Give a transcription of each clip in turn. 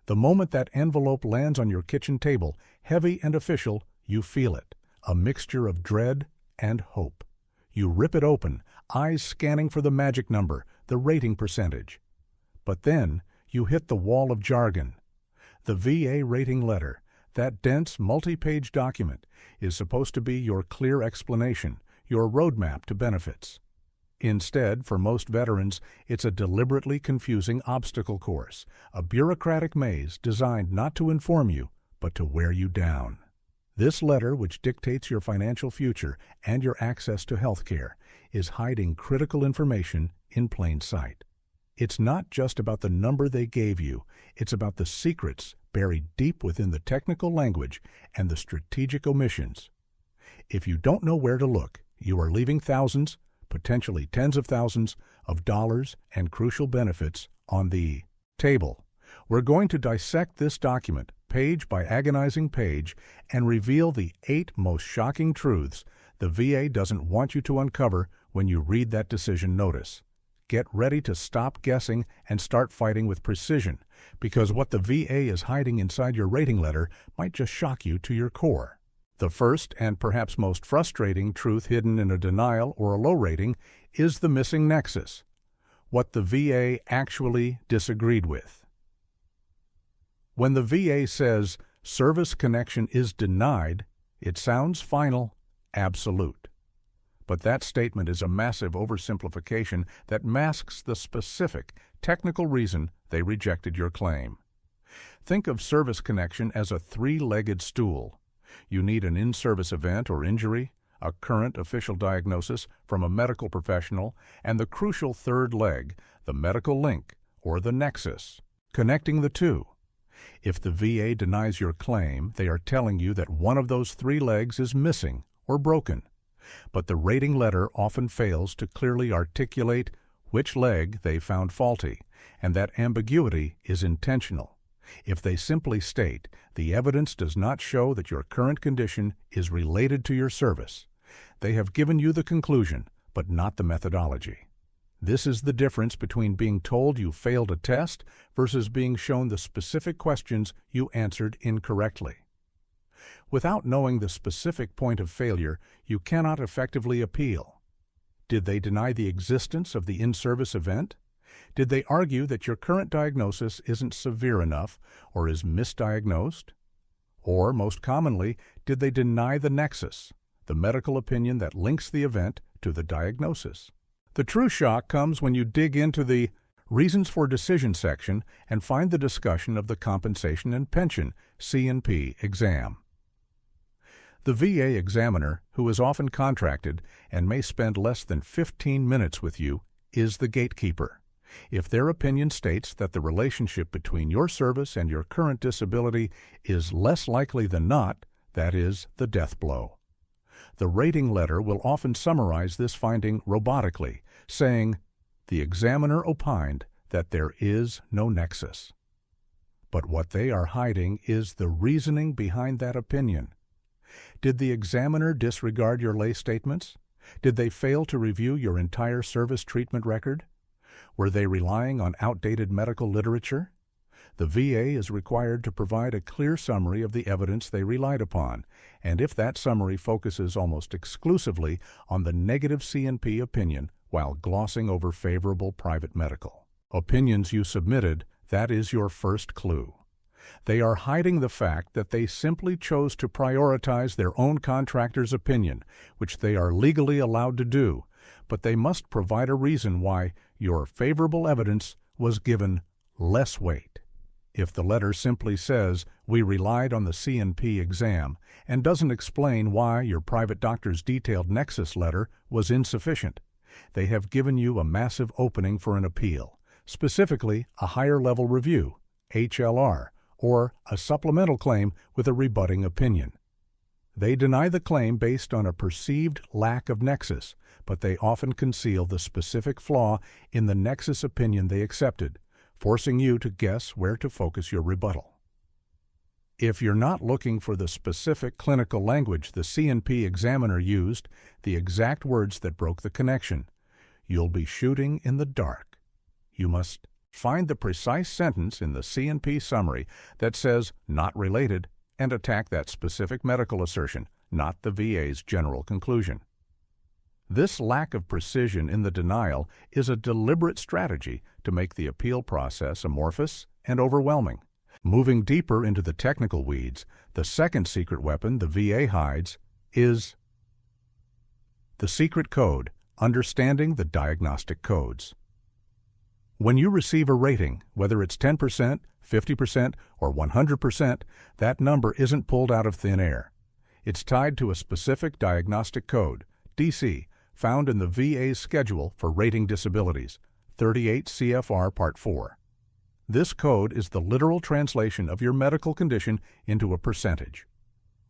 The moment that envelope lands on your kitchen table, heavy and official, you feel it, a mixture of dread and hope. You rip it open, eyes scanning for the magic number, the rating percentage. But then you hit the wall of jargon. The VA rating letter, that dense, multi-page document, is supposed to be your clear explanation, your roadmap to benefits. Instead, for most veterans, it's a deliberately confusing obstacle course, a bureaucratic maze designed not to inform you, but to wear you down. This letter, which dictates your financial future and your access to health care, is hiding critical information in plain sight. It's not just about the number they gave you, it's about the secrets buried deep within the technical language and the strategic omissions. If you don't know where to look, you are leaving thousands, potentially tens of thousands, of dollars and crucial benefits on the table. We're going to dissect this document, page by agonizing page, and reveal the 8 most shocking truths the VA doesn't want you to uncover when you read that decision notice. Get ready to stop guessing and start fighting with precision, because what the VA is hiding inside your rating letter might just shock you to your core. The first and perhaps most frustrating truth hidden in a denial or a low rating is the missing nexus, what the VA actually disagreed with. When the VA says service connection is denied, it sounds final, absolute. But that statement is a massive oversimplification that masks the specific, technical reason they rejected your claim. Think of service connection as a 3-legged stool. You need an in-service event or injury, a current official diagnosis from a medical professional, and the crucial third leg, the medical link, or the nexus, connecting the two. If the VA denies your claim, they are telling you that one of those 3 legs is missing or broken. But the rating letter often fails to clearly articulate which leg they found faulty, and that ambiguity is intentional. If they simply state, the evidence does not show that your current condition is related to your service, they have given you the conclusion, but not the methodology. This is the difference between being told you failed a test versus being shown the specific questions you answered incorrectly. Without knowing the specific point of failure, you cannot effectively appeal. Did they deny the existence of the in-service event? Did they argue that your current diagnosis isn't severe enough or is misdiagnosed? Or, most commonly, did they deny the nexus, the medical opinion that links the event to the diagnosis? The true shock comes when you dig into the Reasons for Decision section and find the discussion of the Compensation and Pension (C&P) exam. The VA examiner, who is often contracted and may spend less than 15 minutes with you, is the gatekeeper. If their opinion states that the relationship between your service and your current disability is less likely than not, that is the death blow. The rating letter will often summarize this finding robotically, saying, "The examiner opined that there is no nexus." But what they are hiding is the reasoning behind that opinion. Did the examiner disregard your lay statements? Did they fail to review your entire service treatment record? Were they relying on outdated medical literature? The VA is required to provide a clear summary of the evidence they relied upon, and if that summary focuses almost exclusively on the negative C&P opinion while glossing over favorable private medical opinions you submitted, that is your first clue. They are hiding the fact that they simply chose to prioritize their own contractor's opinion, which they are legally allowed to do, but they must provide a reason why your favorable evidence was given less weight. If the letter simply says, "We relied on the C&P exam," and doesn't explain why your private doctor's detailed nexus letter was insufficient, they have given you a massive opening for an appeal, specifically a higher-level review, HLR, or a supplemental claim with a rebutting opinion. They deny the claim based on a perceived lack of nexus, but they often conceal the specific flaw in the nexus opinion they accepted, forcing you to guess where to focus your rebuttal. If you're not looking for the specific clinical language the C&P examiner used, the exact words that broke the connection, you'll be shooting in the dark. You must Find the precise sentence in the C&P summary that says "not related" and attack that specific medical assertion, not the VA's general conclusion. This lack of precision in the denial is a deliberate strategy to make the appeal process amorphous and overwhelming. Moving deeper into the technical weeds, the second secret weapon the VA hides is the secret code, understanding the diagnostic codes. When you receive a rating, whether it's 10%, 50%, or 100%, that number isn't pulled out of thin air. It's tied to a specific diagnostic code, DC, found in the VA's schedule for rating disabilities, 38 CFR Part 4. This code is the literal translation of your medical condition into a percentage.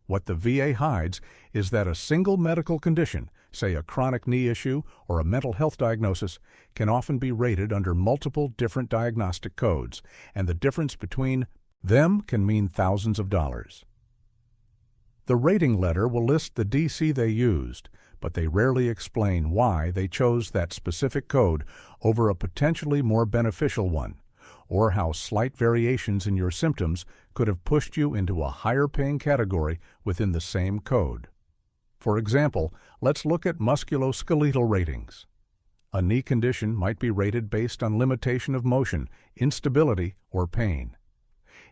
What the VA hides is that a single medical condition, say a chronic knee issue or a mental health diagnosis, can often be rated under multiple different diagnostic codes, and the difference between them can mean thousands of dollars. The rating letter will list the DC they used, but they rarely explain why they chose that specific code over a potentially more beneficial one, or how slight variations in your symptoms could have pushed you into a higher-paying category within the same code. For example, let's look at musculoskeletal ratings. A knee condition might be rated based on limitation of motion, instability, or pain.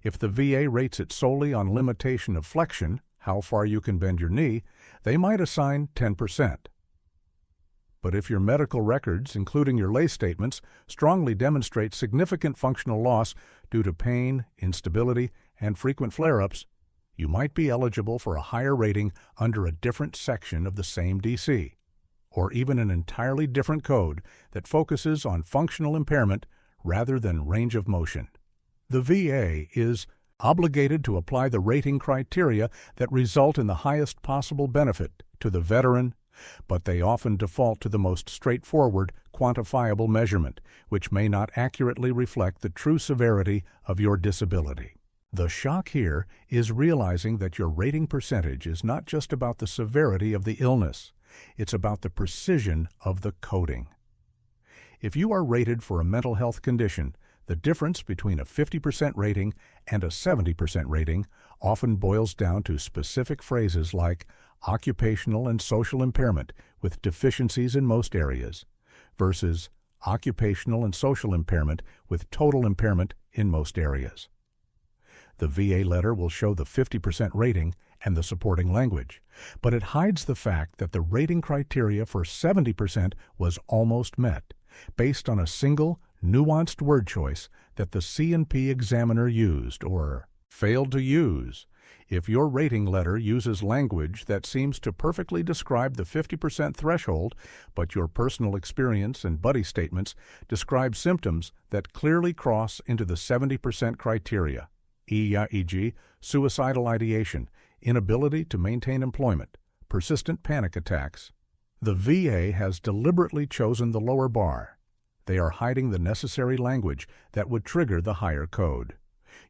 If the VA rates it solely on limitation of flexion, how far you can bend your knee, they might assign 10%. But if your medical records, including your lay statements, strongly demonstrate significant functional loss due to pain, instability, and frequent flare-ups, you might be eligible for a higher rating under a different section of the same DC, or even an entirely different code that focuses on functional impairment rather than range of motion. The VA is obligated to apply the rating criteria that result in the highest possible benefit to the veteran, but they often default to the most straightforward, quantifiable measurement, which may not accurately reflect the true severity of your disability. The shock here is realizing that your rating percentage is not just about the severity of the illness, it's about the precision of the coding. If you are rated for a mental health condition, the difference between a 50% rating and a 70% rating often boils down to specific phrases like occupational and social impairment with deficiencies in most areas versus occupational and social impairment with total impairment in most areas. The VA letter will show the 50% rating and the supporting language, but it hides the fact that the rating criteria for 70% was almost met, based on a single, nuanced word choice that the C&P examiner used or failed to use. If your rating letter uses language that seems to perfectly describe the 50% threshold, but your personal experience and buddy statements describe symptoms that clearly cross into the 70% criteria, e.g., suicidal ideation, inability to maintain employment, persistent panic attacks, the VA has deliberately chosen the lower bar. They are hiding the necessary language that would trigger the higher code.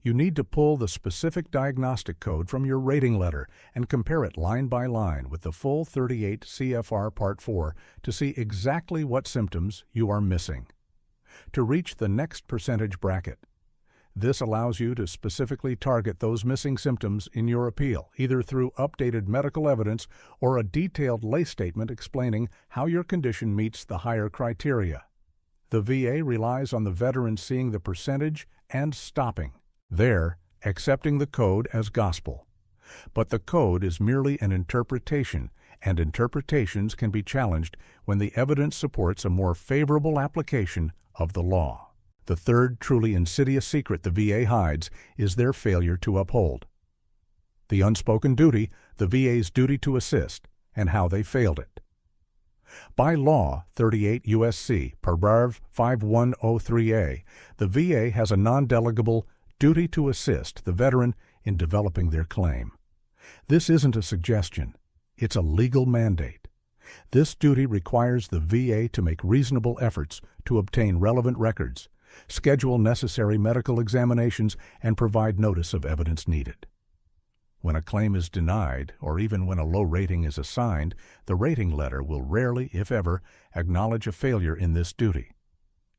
You need to pull the specific diagnostic code from your rating letter and compare it line by line with the full 38 CFR Part 4 to see exactly what symptoms you are missing. To reach the next percentage bracket, this allows you to specifically target those missing symptoms in your appeal, either through updated medical evidence or a detailed lay statement explaining how your condition meets the higher criteria. The VA relies on the veteran seeing the percentage and stopping there, accepting the code as gospel. But the code is merely an interpretation, and interpretations can be challenged when the evidence supports a more favorable application of the law. The third truly insidious secret the VA hides is their failure to uphold the unspoken duty, the VA's duty to assist, and how they failed it. By law, 38 U.S.C. Paragraph 5103A, the VA has a non-delegable duty to assist the veteran in developing their claim. This isn't a suggestion, it's a legal mandate. This duty requires the VA to make reasonable efforts to obtain relevant records, schedule necessary medical examinations, and provide notice of evidence needed. When a claim is denied, or even when a low rating is assigned, the rating letter will rarely, if ever, acknowledge a failure in this duty.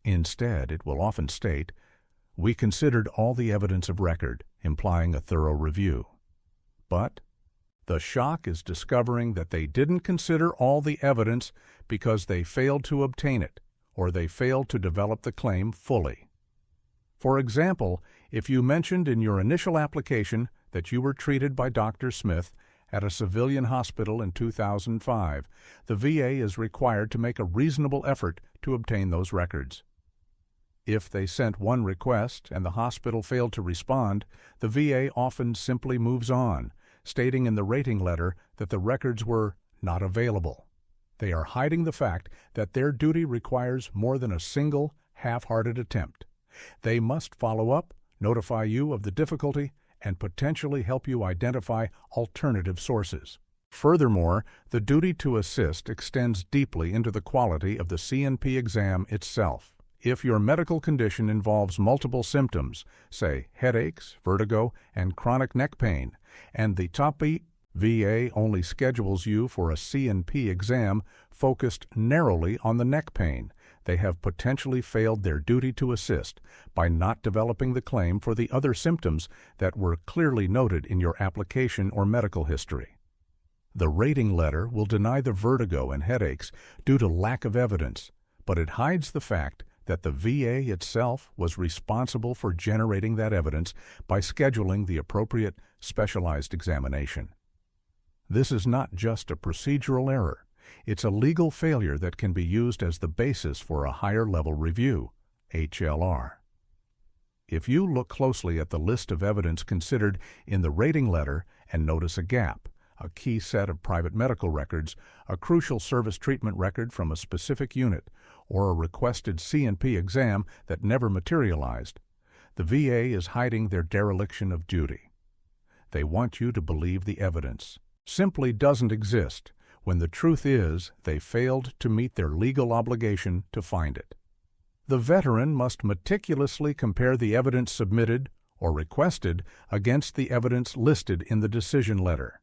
Instead, it will often state, "We considered all the evidence of record," implying a thorough review. But the shock is discovering that they didn't consider all the evidence because they failed to obtain it, or they failed to develop the claim fully. For example, if you mentioned in your initial application that you were treated by Dr. Smith at a civilian hospital in 2005, the VA is required to make a reasonable effort to obtain those records. If they sent one request and the hospital failed to respond, the VA often simply moves on, stating in the rating letter that the records were not available. They are hiding the fact that their duty requires more than a single, half-hearted attempt. They must follow up, notify you of the difficulty, and potentially help you identify alternative sources. Furthermore, the duty to assist extends deeply into the quality of the CNP exam itself. If your medical condition involves multiple symptoms, say headaches, vertigo, and chronic neck pain, and the VA only schedules you for a CNP exam focused narrowly on the neck pain, they have potentially failed their duty to assist by not developing the claim for the other symptoms that were clearly noted in your application or medical history. The rating letter will deny the vertigo and headaches due to lack of evidence, but it hides the fact that the VA itself was responsible for generating that evidence by scheduling the appropriate specialized examination. This is not just a procedural error. It's a legal failure that can be used as the basis for a higher-level review, HLR. If you look closely at the list of evidence considered in the rating letter and notice a gap, a key set of private medical records, a crucial service treatment record from a specific unit, or a requested CNP exam that never materialized, the VA is hiding their dereliction of duty. They want you to believe the evidence simply doesn't exist, when the truth is they failed to meet their legal obligation to find it. The veteran must meticulously compare the evidence submitted or requested against the evidence listed in the decision letter.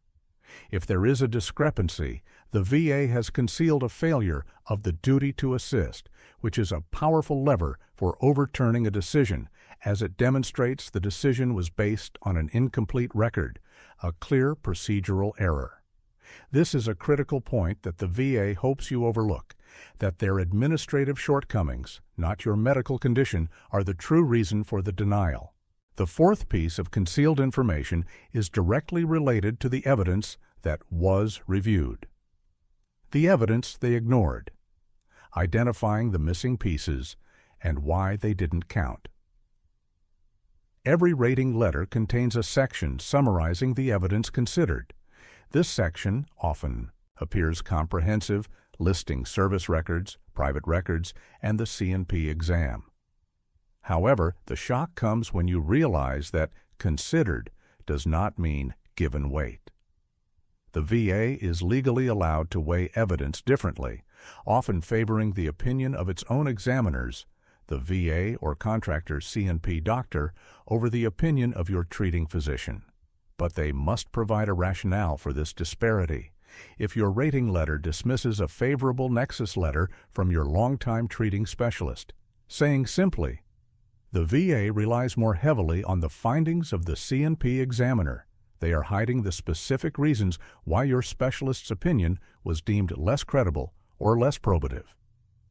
If there is a discrepancy, the VA has concealed a failure of the duty to assist, which is a powerful lever for overturning a decision, as it demonstrates the decision was based on an incomplete record, a clear procedural error. This is a critical point that the VA hopes you overlook, that their administrative shortcomings, not your medical condition, are the true reason for the denial. The fourth piece of concealed information is directly related to the evidence that was reviewed. The evidence they ignored, identifying the missing pieces and why they didn't count. Every rating letter contains a section summarizing the evidence considered. This section often appears comprehensive, listing service records, private records, and the CNP exam. However, the shock comes when you realize that considered does not mean given weight. The VA is legally allowed to weigh evidence differently, often favoring the opinion of its own examiners, the VA or contractor's CNP doctor, over the opinion of your treating physician. But they must provide a rationale for this disparity. If your rating letter dismisses a favorable nexus letter from your longtime treating specialist, saying simply, "The VA relies more heavily on the findings of the CNP examiner," they are hiding the specific reasons why your specialist's opinion was deemed less credible or less probative.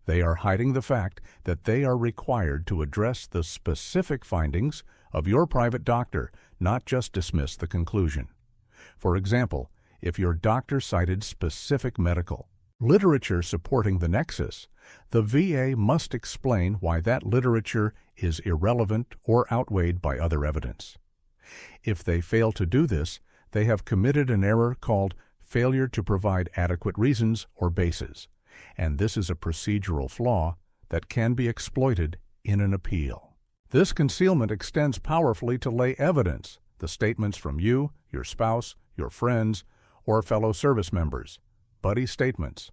They are hiding the fact that they are required to address the specific findings of your private doctor, not just dismiss the conclusion. For example, if your doctor cited specific medical literature supporting the nexus, the VA must explain why that literature is irrelevant or outweighed by other evidence. If they fail to do this, they have committed an error called failure to provide adequate reasons or bases, and this is a procedural flaw that can be exploited in an appeal. This concealment extends powerfully to lay evidence, the statements from you, your spouse, your friends, or fellow service members, buddy statements.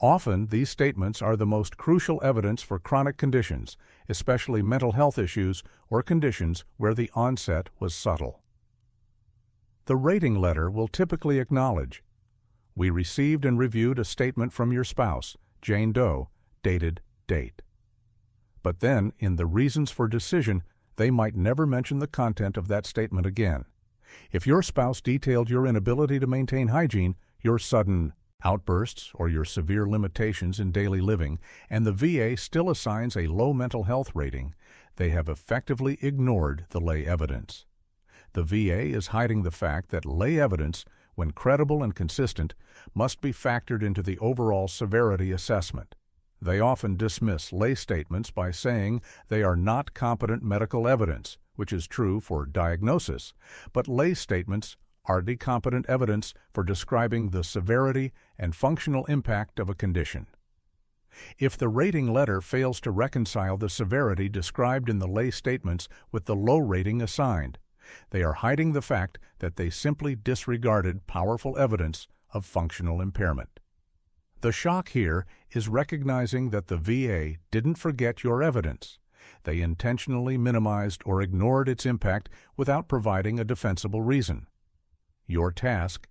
Often, these statements are the most crucial evidence for chronic conditions, especially mental health issues or conditions where the onset was subtle. The rating letter will typically acknowledge, "We received and reviewed a statement from your spouse, Jane Doe, dated date." but then, in the reasons for decision, they might never mention the content of that statement again. If your spouse detailed your inability to maintain hygiene, your sudden outbursts, or your severe limitations in daily living, and the VA still assigns a low mental health rating, they have effectively ignored the lay evidence. The VA is hiding the fact that lay evidence, when credible and consistent, must be factored into the overall severity assessment. They often dismiss lay statements by saying they are not competent medical evidence, which is true for diagnosis, but lay statements are decompetent evidence for describing the severity and functional impact of a condition. If the rating letter fails to reconcile the severity described in the lay statements with the low rating assigned, they are hiding the fact that they simply disregarded powerful evidence of functional impairment. The shock here is recognizing that the VA didn't forget your evidence. They intentionally minimized or ignored its impact without providing a defensible reason. Your task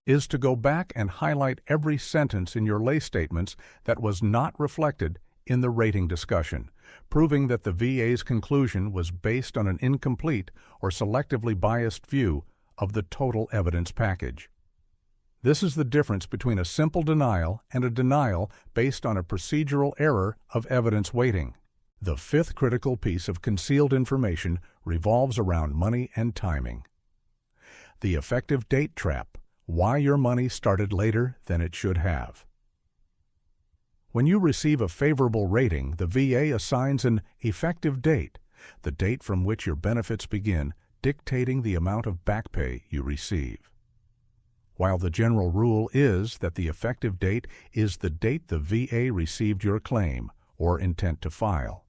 is to go back and highlight every sentence in your lay statements that was not reflected in the rating discussion, proving that the VA's conclusion was based on an incomplete or selectively biased view of the total evidence package. This is the difference between a simple denial and a denial based on a procedural error of evidence weighting. The fifth critical piece of concealed information revolves around money and timing. The effective date trap: why your money started later than it should have. When you receive a favorable rating, the VA assigns an effective date, the date from which your benefits begin, dictating the amount of back pay you receive. While the general rule is that the effective date is the date the VA received your claim or intent to file,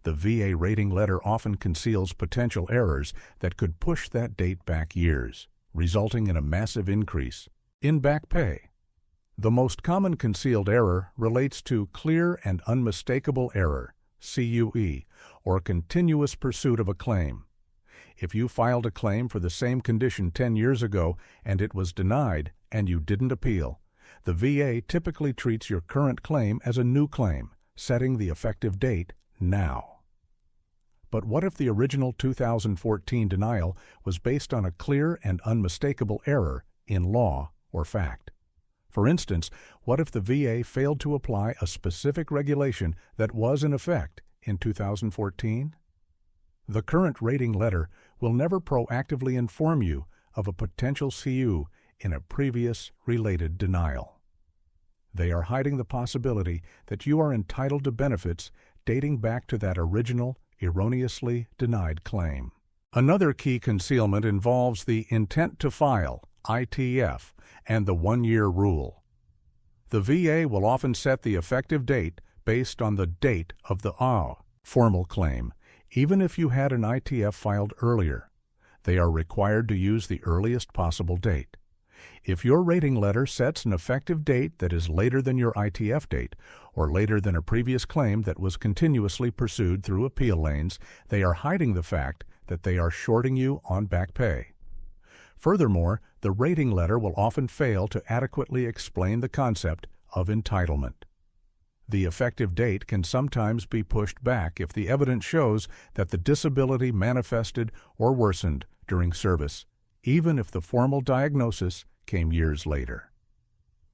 the VA rating letter often conceals potential errors that could push that date back years, resulting in a massive increase in back pay. The most common concealed error relates to clear and unmistakable error, CUE, or continuous pursuit of a claim. If you filed a claim for the same condition 10 years ago and it was denied and you didn't appeal, the VA typically treats your current claim as a new claim, setting the effective date now. But what if the original 2014 denial was based on a clear and unmistakable error in law or fact? For instance, what if the VA failed to apply a specific regulation that was in effect in 2014? The current rating letter will never proactively inform you of a potential CU in a previous related denial. They are hiding the possibility that you are entitled to benefits dating back to that original, erroneously denied claim. Another key concealment involves the intent to file, ITF, and the one-year rule. The VA will often set the effective date based on the date of the formal claim, even if you had an ITF filed earlier. They are required to use the earliest possible date. If your rating letter sets an effective date that is later than your ITF date, or later than a previous claim that was continuously pursued through appeal lanes, they are hiding the fact that they are shorting you on back pay. Furthermore, the rating letter will often fail to adequately explain the concept of entitlement. The effective date can sometimes be pushed back if the evidence shows that the disability manifested or worsened during service, even if the formal diagnosis came years later.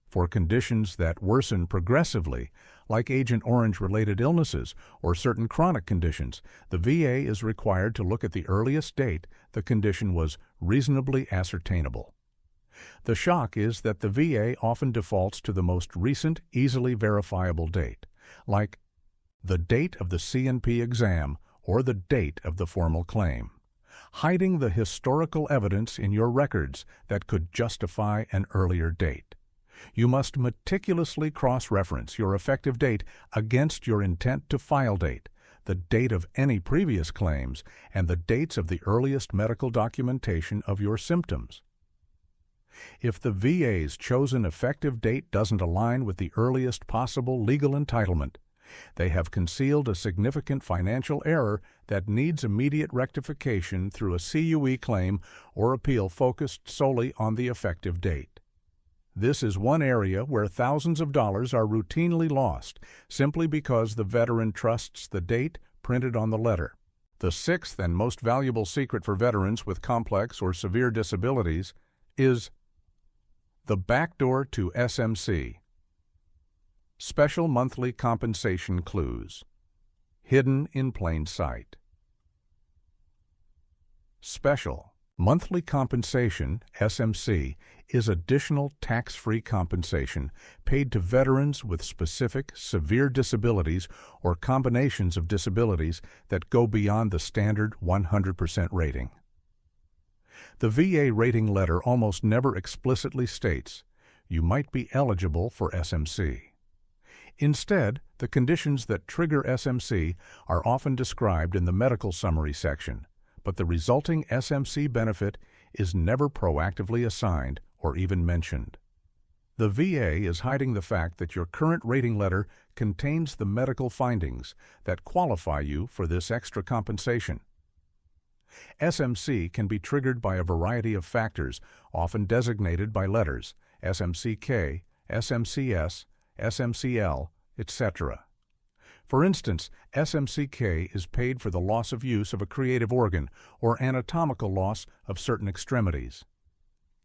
For conditions that worsen progressively, like Agent Orange-related illnesses or certain chronic conditions, the VA is required to look at the earliest date the condition was reasonably ascertainable. The shock is that the VA often defaults to the most recent, easily verifiable date, like the date of the C&P exam or the date of the formal claim, hiding the historical evidence in your records that could justify an earlier date. You must meticulously cross-reference your effective date against your intent to file date, the date of any previous claims, and the dates of the earliest medical documentation of your symptoms. If the VA's chosen effective date doesn't align with the earliest possible legal entitlement, they have concealed a significant financial error that needs immediate rectification through a CUE claim or appeal focused solely on the effective date. This is one area where thousands of dollars are routinely lost simply because the veteran trusts the date printed on the letter. The sixth and most valuable secret for veterans with complex or severe disabilities is the backdoor to SMC. Special monthly compensation clues, hidden in plain sight. Special monthly compensation, SMC, is additional tax-free compensation paid to veterans with specific severe disabilities or combinations of disabilities that go beyond the standard 100% rating. The VA rating letter almost never explicitly states, "You might be eligible for SMC." Instead, the conditions that trigger SMC are often described in the medical summary section, but the resulting SMC benefit is never proactively assigned or even mentioned. The VA is hiding the fact that your current rating letter contains the medical findings that qualify you for this extra compensation. SMC can be triggered by a variety of factors, often designated by letters, SMCK, SMCS, SMCL, etc. For instance, SMCK is paid for the loss of use of a creative organ or anatomical loss of certain extremities.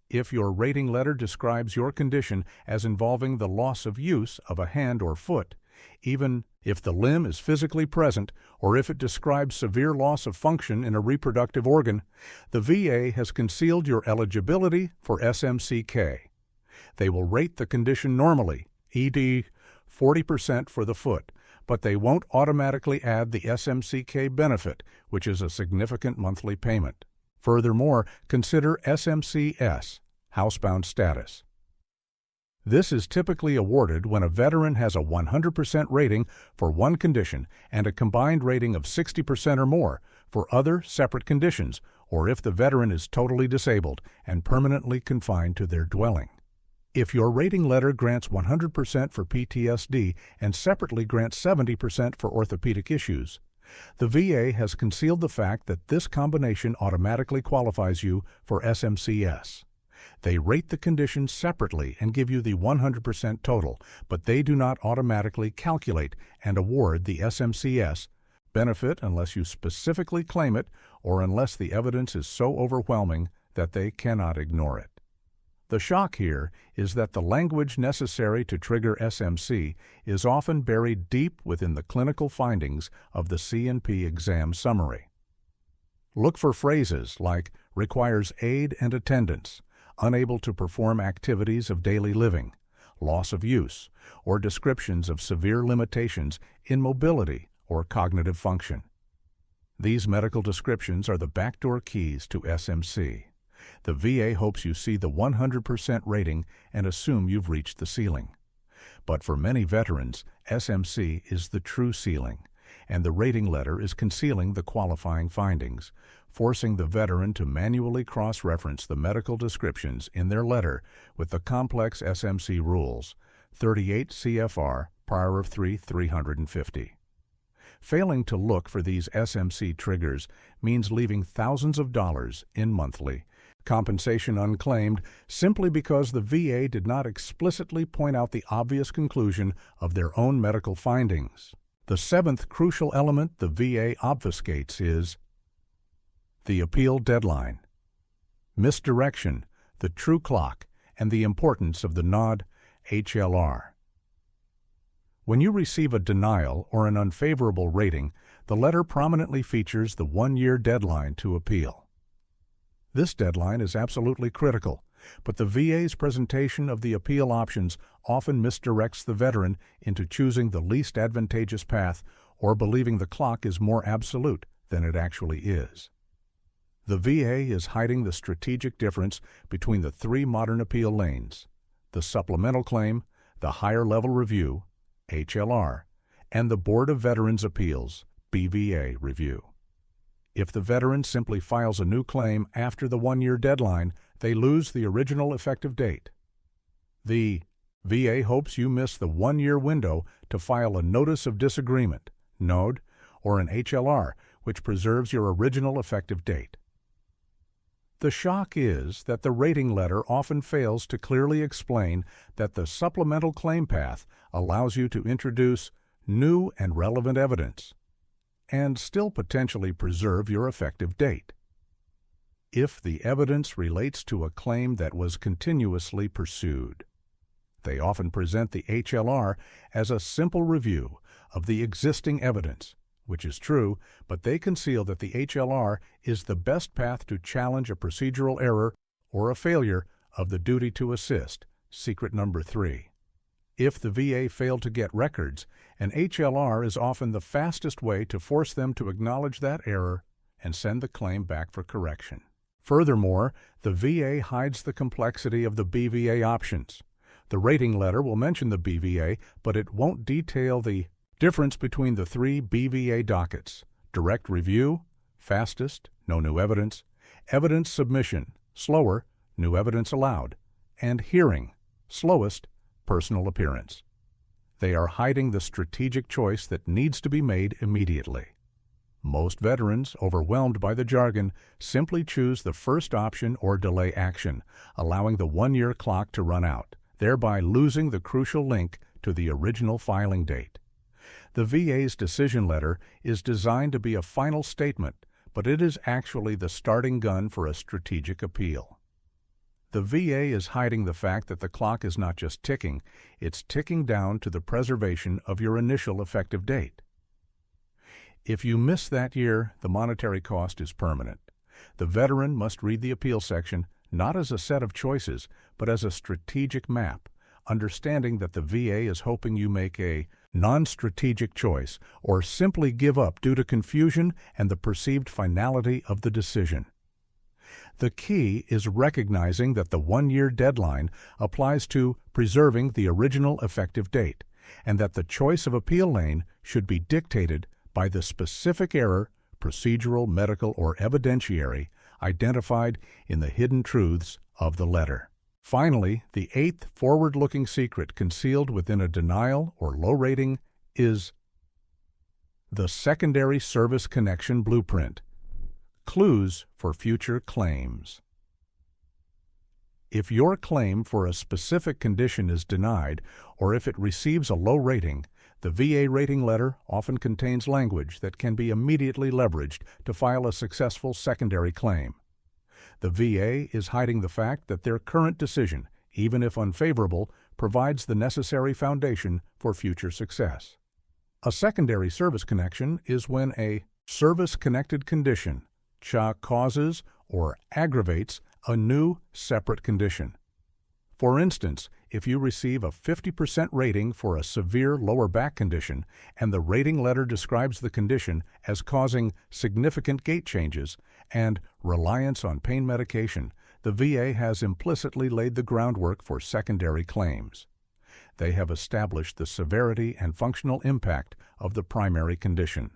If your rating letter describes your condition as involving the loss of use of a hand or foot, even if the limb is physically present, or if it describes severe loss of function in a reproductive organ, the VA has concealed your eligibility for SMCK. They will rate the condition normally, e.g., 40% for the foot, but they won't automatically add the SMCK benefit, which is a significant monthly payment. Furthermore, consider SMCS, housebound status. This is typically awarded when a veteran has a 100% rating for one condition and a combined rating of 60% or more for other separate conditions, or if the veteran is totally disabled and permanently confined to their dwelling. If your rating letter grants 100% for PTSD and separately grants 70% for orthopedic issues, the VA has concealed the fact that this combination automatically qualifies you for SMCS. They rate the conditions separately and give you the 100% total, but they do not automatically calculate and award the SMCS benefit unless you specifically claim it or unless the evidence is so overwhelming that they cannot ignore it. The shock here is that the language necessary to trigger SMC is often buried deep within the clinical findings of the C&P exam summary. Look for phrases like requires aid and attendance, unable to perform activities of daily living, loss of use, or descriptions of severe limitations in mobility or cognitive function. These medical descriptions are the backdoor keys to SMC. The VA hopes you see the 100% rating and assume you've reached the ceiling. But for many veterans, SMC is the true ceiling, and the rating letter is concealing the qualifying findings, forcing the veteran to manually cross-reference the medical descriptions in their letter with the complex SMC rules, 38 CFR, Paragraph 350. Failing to look for these SMC triggers means leaving thousands of dollars in monthly compensation unclaimed simply because the VA did not explicitly point out the obvious conclusion of their own medical findings. The seventh crucial element the VA obfuscates is the appeal deadline, misdirection, the true clock, and the importance of the NOD HLR. When you receive a denial or an unfavorable rating, the letter prominently features the one-year deadline to appeal. This deadline is absolutely critical, but the VA's presentation of the appeal options often misdirects the veteran into choosing the least advantageous path or believing the clock is more absolute than it actually is. The VA is hiding the strategic difference between the three modern appeal lanes: the supplemental claim, the higher level review, HLR, and the Board of Veterans' Appeals, BVA, review. If the veteran simply files a new claim after the one-year deadline, they lose the original effective date. The VA hopes you miss the one-year window to file a Notice of Disagreement, NOD, or an HLR, which preserves your original effective date. The shock is that the rating letter often fails to clearly explain that the supplemental claim path allows you to introduce new and relevant evidence, and still potentially preserve your effective date. If the evidence relates to a claim that was continuously pursued. They often present the HLR as a simple review of the existing evidence, which is true, but they conceal that the HLR is the best path to challenge a procedural error or a failure of the duty to assist, secret number 3. If the VA failed to get records, an HLR is often the fastest way to force them to acknowledge that error and send the claim back for correction. Furthermore, the VA hides the complexity of the BVA options. The rating letter will mention the BVA, but it won't detail the difference between the 3 BVA dockets: direct review, fastest, no new evidence; evidence submission, slower, new evidence allowed; and hearing, slowest, personal appearance. They are hiding the strategic choice that needs to be made immediately. Most veterans, overwhelmed by the jargon, simply choose the first option or delay action, allowing the 1-year clock to run out, thereby losing the crucial link to the original filing date. The VA's decision letter is designed to be a final statement, but it is actually the starting gun for a strategic appeal. The VA is hiding the fact that the clock is not just ticking, it's ticking down to the preservation of your initial effective date. If you miss that year, the monetary cost is permanent. The veteran must read the appeal section not as a set of choices, but as a strategic map, understanding that the VA is hoping you make a non-strategic choice or simply give up due to confusion and the perceived finality of the decision. The key is recognizing that the 1-year deadline applies to preserving the original effective date, and that the choice of appeal lane should be dictated by the specific error, procedural, medical, or evidentiary, identified in the hidden truths of the letter. Finally, the 8th forward-looking secret concealed within a denial or low rating is the secondary service connection blueprint. Clues for future claims. If your claim for a specific condition is denied, or if it receives a low rating, the VA rating letter often contains language that can be immediately leveraged to file a successful secondary claim. The VA is hiding the fact that their current decision, even if unfavorable, provides the necessary foundation for future success. A secondary service connection is when a service-connected condition causes or aggravates a new, separate condition. For instance, if you receive a 50% rating for a severe lower back condition and the rating letter describes the condition as causing significant gait changes and reliance on pain medication, the VA has implicitly laid the groundwork for secondary claims. They have established the severity and functional impact of the primary condition.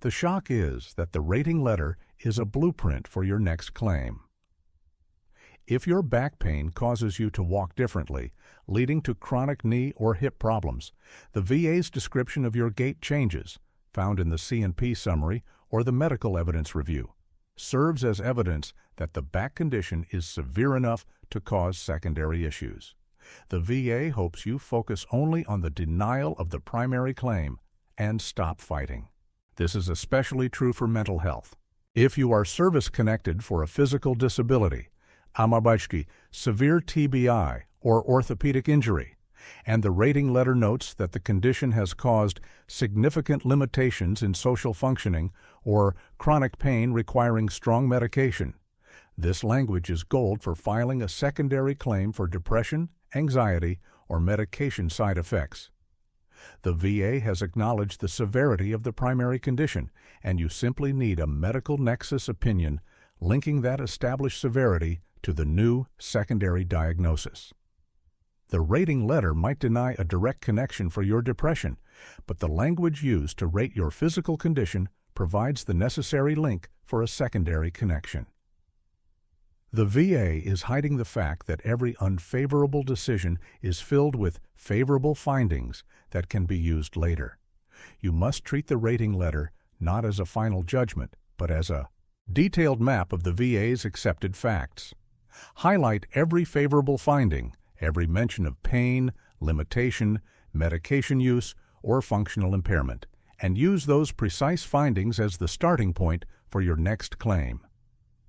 The shock is that the rating letter is a blueprint for your next claim. If your back pain causes you to walk differently, leading to chronic knee or hip problems, the VA's description of your gait changes, found in the C&P summary or the medical evidence review, serves as evidence that the back condition is severe enough to cause secondary issues. The VA hopes you focus only on the denial of the primary claim and stop fighting. This is especially true for mental health. If you are service-connected for a physical disability, severe TBI or orthopedic injury, and the rating letter notes that the condition has caused significant limitations in social functioning or chronic pain requiring strong medication, this language is gold for filing a secondary claim for depression, anxiety, or medication side effects. The VA has acknowledged the severity of the primary condition, and you simply need a medical nexus opinion linking that established severity to the new secondary diagnosis. The rating letter might deny a direct connection for your depression, but the language used to rate your physical condition provides the necessary link for a secondary connection. The VA is hiding the fact that every unfavorable decision is filled with favorable findings that can be used later. You must treat the rating letter not as a final judgment, but as a detailed map of the VA's accepted facts. Highlight every favorable finding, every mention of pain, limitation, medication use, or functional impairment, and use those precise findings as the starting point for your next claim.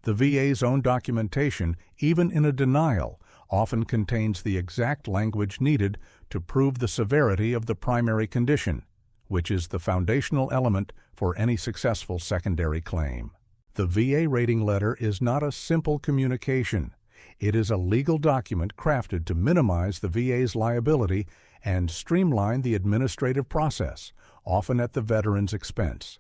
The VA's own documentation, even in a denial, often contains the exact language needed to prove the severity of the primary condition, which is the foundational element for any successful secondary claim. The VA rating letter is not a simple communication. It is a legal document crafted to minimize the VA's liability and streamline the administrative process, often at the veteran's expense.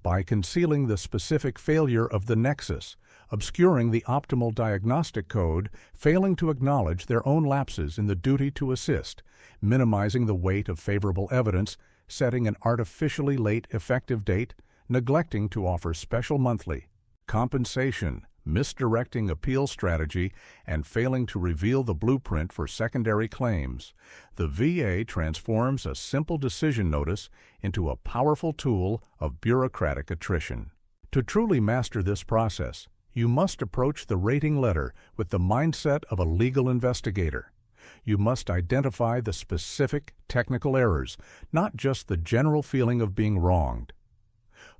By concealing the specific failure of the nexus, obscuring the optimal diagnostic code, failing to acknowledge their own lapses in the duty to assist, minimizing the weight of favorable evidence, setting an artificially late effective date, neglecting to offer special monthly compensation, misdirecting appeal strategy, and failing to reveal the blueprint for secondary claims, the VA transforms a simple decision notice into a powerful tool of bureaucratic attrition. To truly master this process, you must approach the rating letter with the mindset of a legal investigator. You must identify the specific technical errors, not just the general feeling of being wronged.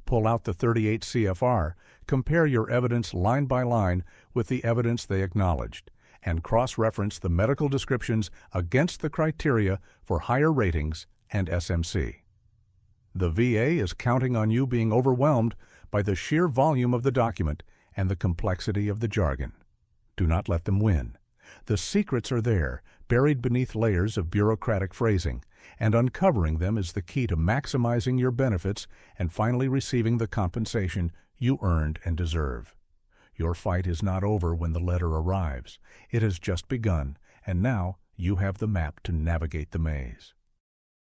Pull out the 38 CFR, compare your evidence line by line with the evidence they acknowledged, and cross-reference the medical descriptions against the criteria for higher ratings and SMC. The VA is counting on you being overwhelmed by the sheer volume of the document and the complexity of the jargon. Do not let them win. The secrets are there, buried beneath layers of bureaucratic phrasing, and uncovering them is the key to maximizing your benefits and finally receiving the compensation you earned and deserve. Your fight is not over when the letter arrives. It has just begun, and now you have the map to navigate the maze.